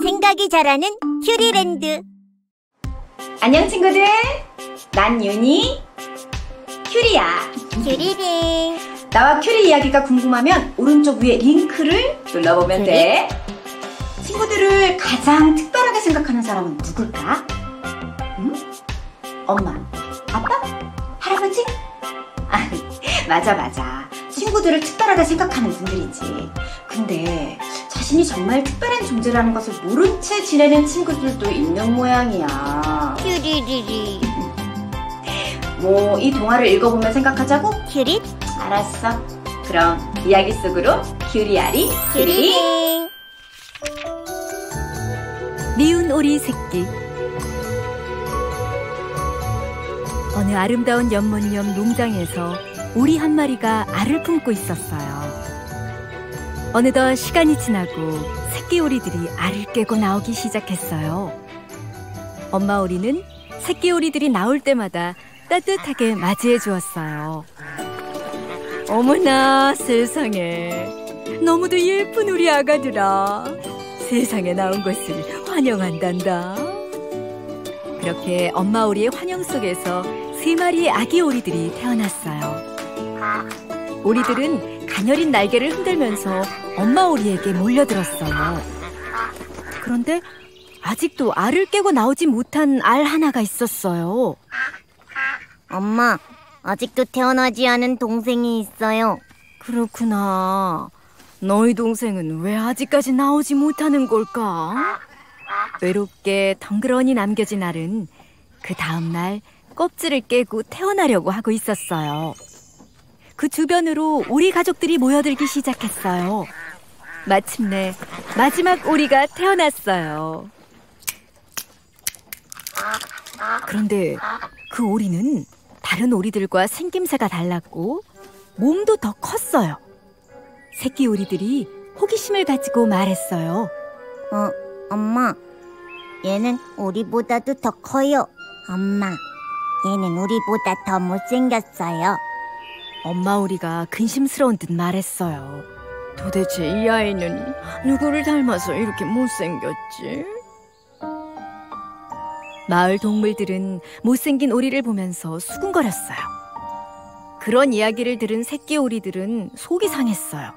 생각이 자라는 큐리랜드. 안녕 친구들, 난 윤이, 큐리야. 큐리링. 나와 큐리 이야기가 궁금하면 오른쪽 위에 링크를 눌러보면 돼. 친구들을 가장 특별하게 생각하는 사람은 누굴까? 응? 엄마, 아빠, 할아버지? 아, 맞아. 친구들을 특별하게 생각하는 분들이지. 근데 자신이 정말 특별한 존재라는 것을 모른 채 지내는 친구들도 있는 모양이야. 큐리리리. 뭐 이 동화를 읽어보면 생각하자고? 큐리? 알았어. 그럼 이야기 속으로 큐리아리 큐리링. 미운 오리 새끼. 어느 아름다운 연못옆 농장에서 오리 한 마리가 알을 품고 있었어요. 어느덧 시간이 지나고 새끼 오리들이 알을 깨고 나오기 시작했어요. 엄마 오리는 새끼 오리들이 나올 때마다 따뜻하게 맞이해 주었어요. 어머나 세상에, 너무도 예쁜 우리 아가들아. 세상에 나온 것을 환영한단다. 그렇게 엄마 오리의 환영 속에서 3마리의 아기 오리들이 태어났어요. 오리들은 가녀린 날개를 흔들면서 엄마 오리에게 몰려들었어요. 그런데 아직도 알을 깨고 나오지 못한 알 하나가 있었어요. 엄마, 아직도 태어나지 않은 동생이 있어요. 그렇구나. 너희 동생은 왜 아직까지 나오지 못하는 걸까? 외롭게 덩그러니 남겨진 알은 그 다음날 껍질을 깨고 태어나려고 하고 있었어요. 그 주변으로 오리 가족들이 모여들기 시작했어요. 마침내 마지막 오리가 태어났어요. 그런데 그 오리는 다른 오리들과 생김새가 달랐고 몸도 더 컸어요. 새끼 오리들이 호기심을 가지고 말했어요. 엄마, 얘는 우리보다도 더 커요. 엄마, 얘는 우리보다 더 못생겼어요. 엄마 오리가 근심스러운 듯 말했어요. 도대체 이 아이는 누구를 닮아서 이렇게 못생겼지? 마을 동물들은 못생긴 오리를 보면서 수군거렸어요. 그런 이야기를 들은 새끼 오리들은 속이 상했어요.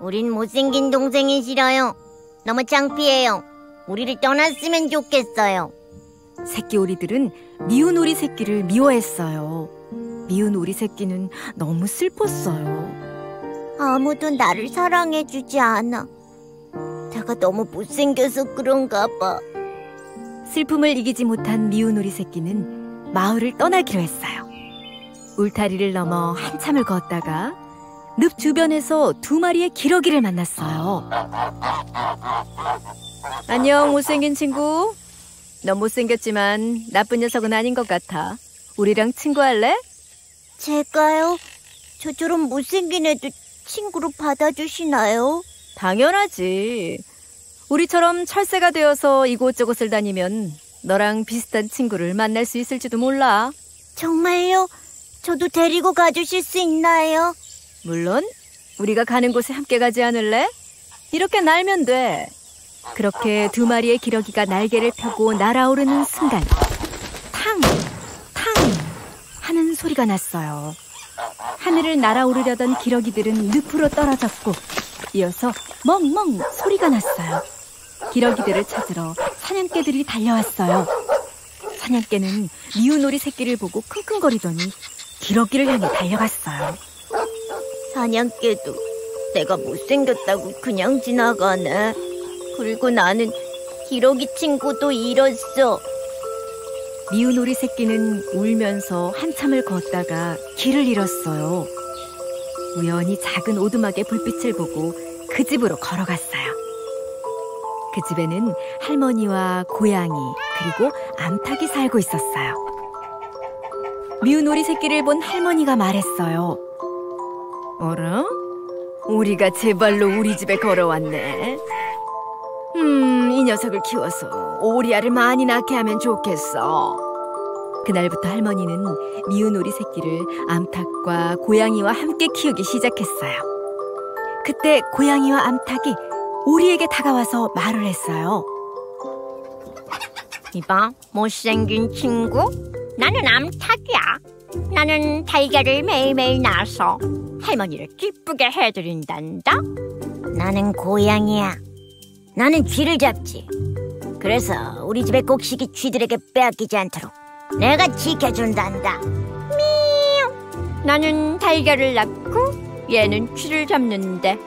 우린 못생긴 동생이 싫어요. 너무 창피해요. 우리를 떠났으면 좋겠어요. 새끼 오리들은 미운 오리 새끼를 미워했어요. 미운 오리 새끼는 너무 슬펐어요. 아무도 나를 사랑해주지 않아. 내가 너무 못생겨서 그런가 봐. 슬픔을 이기지 못한 미운 오리 새끼는 마을을 떠나기로 했어요. 울타리를 넘어 한참을 걷다가 늪 주변에서 2마리의 기러기를 만났어요. 안녕, 못생긴 친구. 넌 못생겼지만 나쁜 녀석은 아닌 것 같아. 우리랑 친구할래? 제가요? 저처럼 못생긴 애도 친구로 받아주시나요? 당연하지. 우리처럼 철새가 되어서 이곳저곳을 다니면 너랑 비슷한 친구를 만날 수 있을지도 몰라. 정말요? 저도 데리고 가주실 수 있나요? 물론 우리가 가는 곳에 함께 가지 않을래? 이렇게 날면 돼. 그렇게 2마리의 기러기가 날개를 펴고 날아오르는 순간 탕! 탕! 하는 소리가 났어요. 하늘을 날아오르려던 기러기들은 늪으로 떨어졌고 이어서 멍멍 소리가 났어요. 기러기들을 찾으러 사냥개들이 달려왔어요. 사냥개는 미운 오리 새끼를 보고 킁킁거리더니 기러기를 향해 달려갔어요. 사냥개도 내가 못생겼다고 그냥 지나가네. 그리고 나는 기러기 친구도 잃었어. 미운 오리 새끼는 울면서 한참을 걷다가 길을 잃었어요. 우연히 작은 오두막에 불빛을 보고 그 집으로 걸어갔어요. 그 집에는 할머니와 고양이 그리고 암탉이 살고 있었어요. 미운 오리 새끼를 본 할머니가 말했어요. 어라? 오리가 제 발로 우리 집에 걸어왔네. 이 녀석을 키워서 오리알을 많이 낳게 하면 좋겠어. 그날부터 할머니는 미운 오리 새끼를 암탉과 고양이와 함께 키우기 시작했어요. 그때 고양이와 암탉이 오리에게 다가와서 말을 했어요. 이봐, 못생긴 친구. 나는 암탉이야. 나는 달걀을 매일매일 낳아서 할머니를 기쁘게 해드린단다. 나는 고양이야. 나는 쥐를 잡지. 그래서 우리 집의 곡식이 쥐들에게 빼앗기지 않도록 내가 지켜준단다. 미용. 나는 달걀을 낳고 얘는 쥐를 잡는데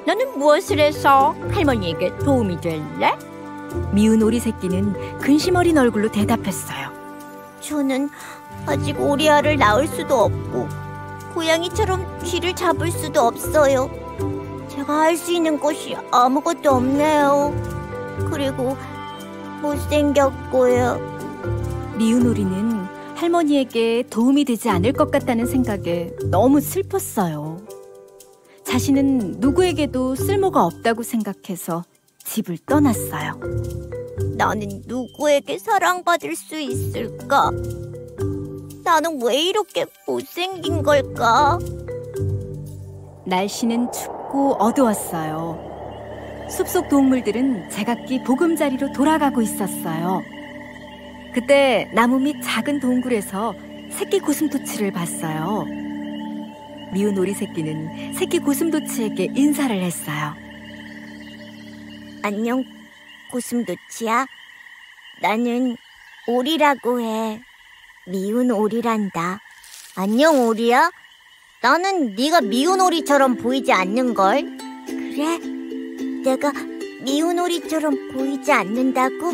너는 무엇을 해서 할머니에게 도움이 될래? 미운 오리 새끼는 근심 어린 얼굴로 대답했어요. 저는 아직 오리알을 낳을 수도 없고 고양이처럼 쥐를 잡을 수도 없어요. 제가 할 수 있는 것이 아무것도 없네요. 그리고 못생겼고요. 미운 오리는 할머니에게 도움이 되지 않을 것 같다는 생각에 너무 슬펐어요. 자신은 누구에게도 쓸모가 없다고 생각해서 집을 떠났어요. 나는 누구에게 사랑받을 수 있을까? 나는 왜 이렇게 못생긴 걸까? 날씨는 춥고 어두웠어요. 숲속 동물들은 제각기 보금자리로 돌아가고 있었어요. 그때 나무 밑 작은 동굴에서 새끼 고슴도치를 봤어요. 미운 오리 새끼는 새끼 고슴도치에게 인사를 했어요. 안녕, 고슴도치야. 나는 오리라고 해. 미운 오리란다. 안녕, 오리야. 나는 네가 미운 오리처럼 보이지 않는걸. 그래? 내가 미운 오리처럼 보이지 않는다고?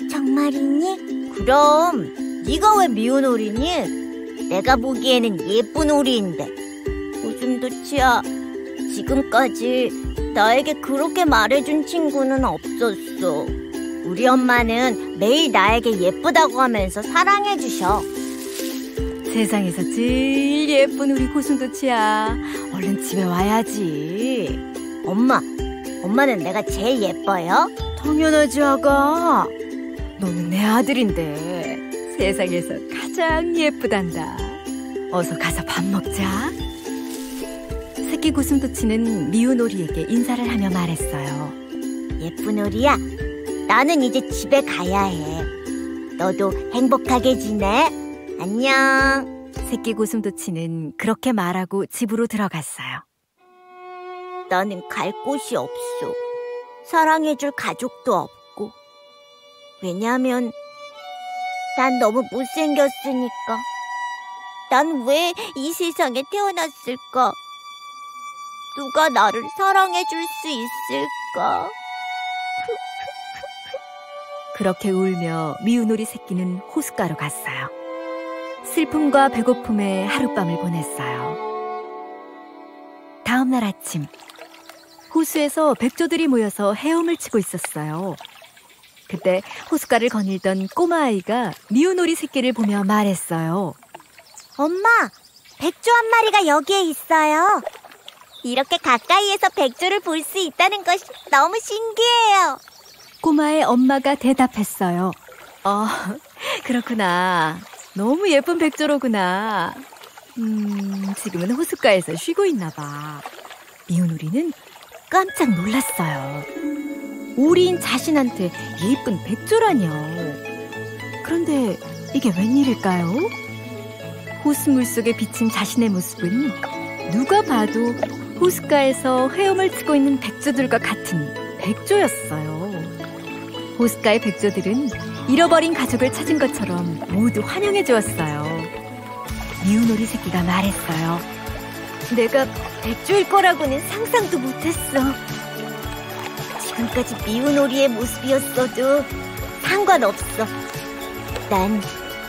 정말이니? 그럼 네가 왜 미운 오리니? 내가 보기에는 예쁜 오리인데. 고슴도치야, 지금까지 나에게 그렇게 말해준 친구는 없었어. 우리 엄마는 매일 나에게 예쁘다고 하면서 사랑해주셔. 세상에서 제일 예쁜 우리 고슴도치야. 얼른 집에 와야지. 엄마는 내가 제일 예뻐요? 당연하지, 아가. 너는 내 아들인데 세상에서 가장 예쁘단다. 어서 가서 밥 먹자. 새끼 고슴도치는 미운 오리에게 인사를 하며 말했어요. 예쁜 오리야, 나는 이제 집에 가야 해. 너도 행복하게 지내. 안녕. 새끼 고슴도치는 그렇게 말하고 집으로 들어갔어요. 나는 갈 곳이 없어. 사랑해줄 가족도 없고. 왜냐면 난 너무 못생겼으니까. 난 왜 이 세상에 태어났을까? 누가 나를 사랑해줄 수 있을까? 그렇게 울며 미운 오리 새끼는 호숫가로 갔어요. 슬픔과 배고픔에 하룻밤을 보냈어요. 다음 날 아침, 호수에서 백조들이 모여서 헤엄을 치고 있었어요. 그때 호숫가를 거닐던 꼬마아이가 미운 오리 새끼를 보며 말했어요. 엄마, 백조 한 마리가 여기에 있어요. 이렇게 가까이에서 백조를 볼 수 있다는 것이 너무 신기해요. 꼬마의 엄마가 대답했어요. 그렇구나. 너무 예쁜 백조로구나. 지금은 호숫가에서 쉬고 있나 봐. 미운 오리는 깜짝 놀랐어요. 오리인 자신한테 예쁜 백조라뇨. 그런데 이게 웬일일까요? 호수물 속에 비친 자신의 모습은 누가 봐도 호숫가에서 헤엄을 치고 있는 백조들과 같은 백조였어요. 호숫가의 백조들은 잃어버린 가족을 찾은 것처럼 모두 환영해 주었어요. 미운 오리 새끼가 말했어요. 내가 백조일 거라고는 상상도 못했어. 지금까지 미운 오리의 모습이었어도 상관없어. 난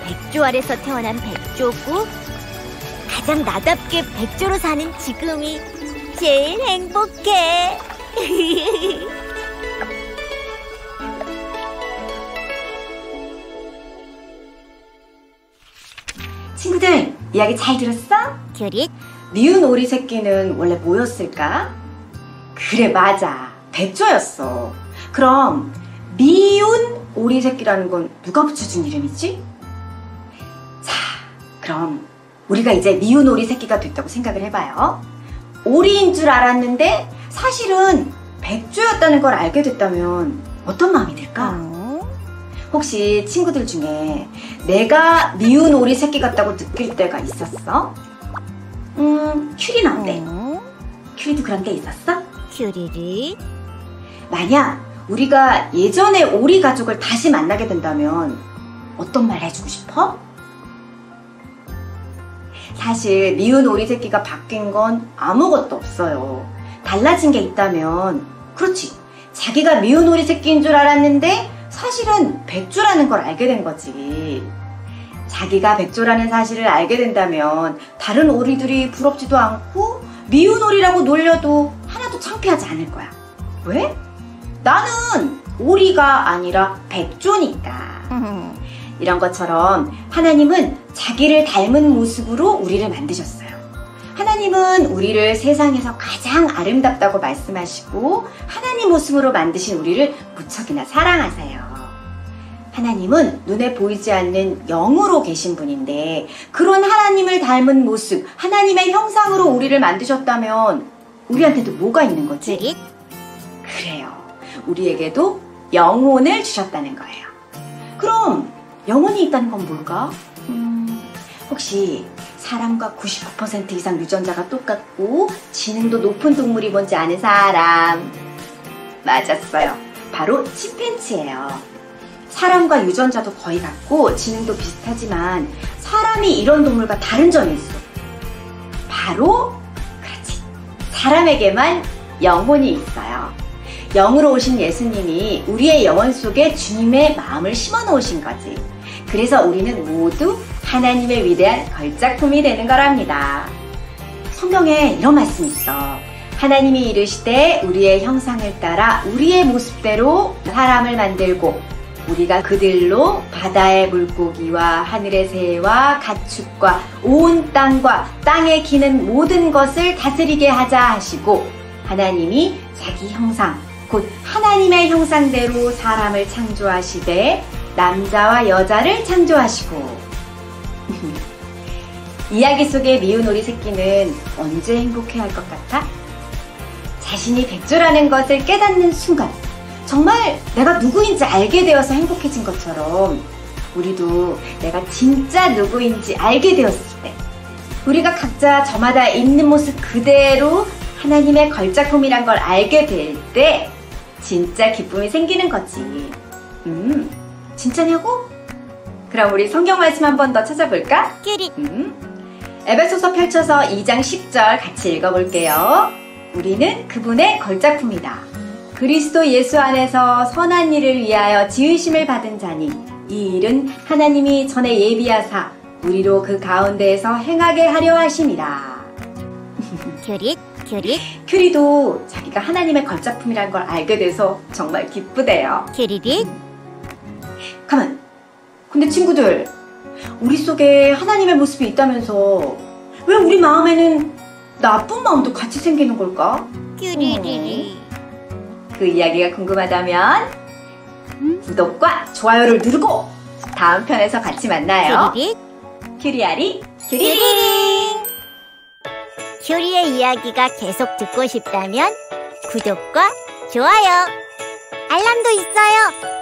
백조 아래서 태어난 백조고 가장 나답게 백조로 사는 지금이 제일 행복해. 친구들, 이야기 잘 들었어? 규릿, 미운 오리 새끼는 원래 뭐였을까? 그래, 맞아. 백조였어. 그럼 미운 오리 새끼라는 건 누가 붙여준 이름이지? 자, 그럼 우리가 이제 미운 오리 새끼가 됐다고 생각을 해봐요. 오리인 줄 알았는데 사실은 백조였다는 걸 알게 됐다면 어떤 마음이 들까? 어? 혹시 친구들 중에 내가 미운 오리 새끼 같다고 느낄 때가 있었어? 큐리는 어때? 큐리도 그런 게 있었어? 큐리리? 만약 우리가 예전의 오리 가족을 다시 만나게 된다면 어떤 말 해주고 싶어? 사실 미운 오리 새끼가 바뀐 건 아무것도 없어요. 달라진 게 있다면 그렇지, 자기가 미운 오리 새끼인 줄 알았는데 사실은 백조라는 걸 알게 된 거지. 자기가 백조라는 사실을 알게 된다면 다른 오리들이 부럽지도 않고 미운 오리라고 놀려도 하나도 창피하지 않을 거야. 왜? 나는 오리가 아니라 백조니까. 이런 것처럼 하나님은 자기를 닮은 모습으로 우리를 만드셨어요. 하나님은 우리를 세상에서 가장 아름답다고 말씀하시고 하나님 모습으로 만드신 우리를 무척이나 사랑하세요. 하나님은 눈에 보이지 않는 영으로 계신 분인데 그런 하나님을 닮은 모습, 하나님의 형상으로 우리를 만드셨다면 우리한테도 뭐가 있는 거지? 큐리? 그래요. 우리에게도 영혼을 주셨다는 거예요. 그럼 영혼이 있다는 건 뭘까? 혹시 사람과 99% 이상 유전자가 똑같고 지능도 높은 동물이 뭔지 아는 사람? 맞았어요. 바로 침팬지예요. 사람과 유전자도 거의 같고 지능도 비슷하지만 사람이 이런 동물과 다른 점이 있어. 바로 그렇지, 사람에게만 영혼이 있어요. 영으로 오신 예수님이 우리의 영혼 속에 주님의 마음을 심어 놓으신 거지. 그래서 우리는 모두 하나님의 위대한 걸작품이 되는 거랍니다. 성경에 이런 말씀이 있어. 하나님이 이르시되 우리의 형상을 따라 우리의 모습대로 사람을 만들고 우리가 그들로 바다의 물고기와 하늘의 새와 가축과 온 땅과 땅에 기는 모든 것을 다스리게 하자 하시고, 하나님이 자기 형상 곧 하나님의 형상대로 사람을 창조하시되 남자와 여자를 창조하시고. 이야기 속의 미운 오리 새끼는 언제 행복해할 것 같아? 자신이 백조라는 것을 깨닫는 순간, 정말 내가 누구인지 알게 되어서 행복해진 것처럼 우리도 내가 진짜 누구인지 알게 되었을 때, 우리가 각자 저마다 있는 모습 그대로 하나님의 걸작품이란 걸 알게 될 때 진짜 기쁨이 생기는 거지. 진짜냐고? 그럼 우리 성경 말씀 한 번 더 찾아볼까? 큐리? 에베소서 펼쳐서 2장 10절 같이 읽어볼게요. 우리는 그분의 걸작품이다. 그리스도 예수 안에서 선한 일을 위하여 지으심을 받은 자니 이 일은 하나님이 전에 예비하사 우리로 그 가운데에서 행하게 하려 하심이라. 큐리? 큐리? 큐리도 자기가 하나님의 걸작품이란 걸 알게 돼서 정말 기쁘대요. 큐리리? 가만! 근데 친구들, 우리 속에 하나님의 모습이 있다면서 왜 우리 마음에는 나쁜 마음도 같이 생기는 걸까? 큐리리리. 그 이야기가 궁금하다면 구독과 좋아요를 누르고 다음 편에서 같이 만나요. 큐리리? 큐리아리 큐리링. 큐리의 이야기가 계속 듣고 싶다면 구독과 좋아요, 알람도 있어요.